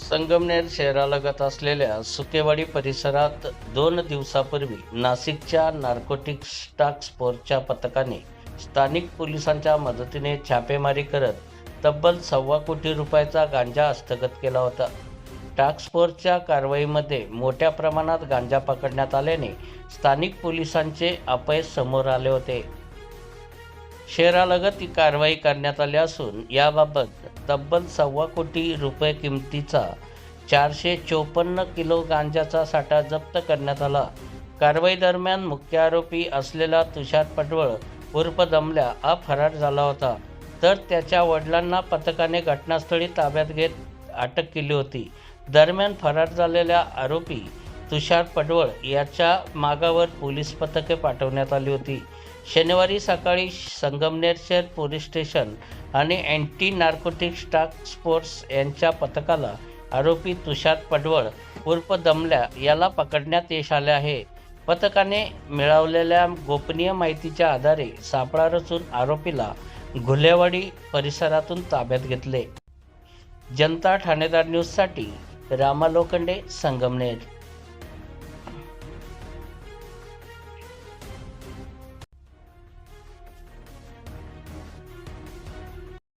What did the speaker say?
संगमनेर शहरालगत असलेल्या सुकेवाडी परिसरात 2 दिवसापूर्वी नाशिकच्या नार्कोटिक्स टास्क फोर्सच्या पथकाने स्थानिक पोलिसांच्या मदतीने छापेमारी करत तब्बल 1.25 कोटी रुपयाचा गांजा हस्तगत केला होता। टास्क फोर्सच्या कारवाईमध्ये मोठ्या प्रमाणात गांजा पकडण्यात आल्याने स्थानिक पोलिसांचे अपयश समोर आले होते। शहरालगत ही कारवाई करण्यात आली असून याबाबत तब्बल 1.25 कोटी रुपये किमतीचा 454 किलो गांजाचा साठा जप्त करण्यात आला। कारवाई दरम्यान मुख्य आरोपी असलेला तुषार पडवळ उर्फ दमल्या हा फरार झाला होता, तर त्याच्या वडिलांना पथकाने घटनास्थळी ताब्यात घेत अटक केली होती। दरम्यान फरार झालेल्या आरोपी तुषार पडवळ याच्या मागावर पोलीस पथके पाठवण्यात आली होती। शनिवारी सकाळी संगमनेर शहर पोलीस स्टेशन आणि अँटी नार्कोटिक्स टास्क फोर्स यांच्या पथकाला आरोपी तुषार पडवळ उर्फ दमल्या याला पकडण्यात यश आले आहे। पथकाने मिळवलेल्या गोपनीय माहितीच्या आधारे सापळा रचून आरोपीला घुलेवाडी परिसरातून ताब्यात घेतले। जनता ठाणेदार न्यूजसाठी रामा लोखंडे, संगमनेर।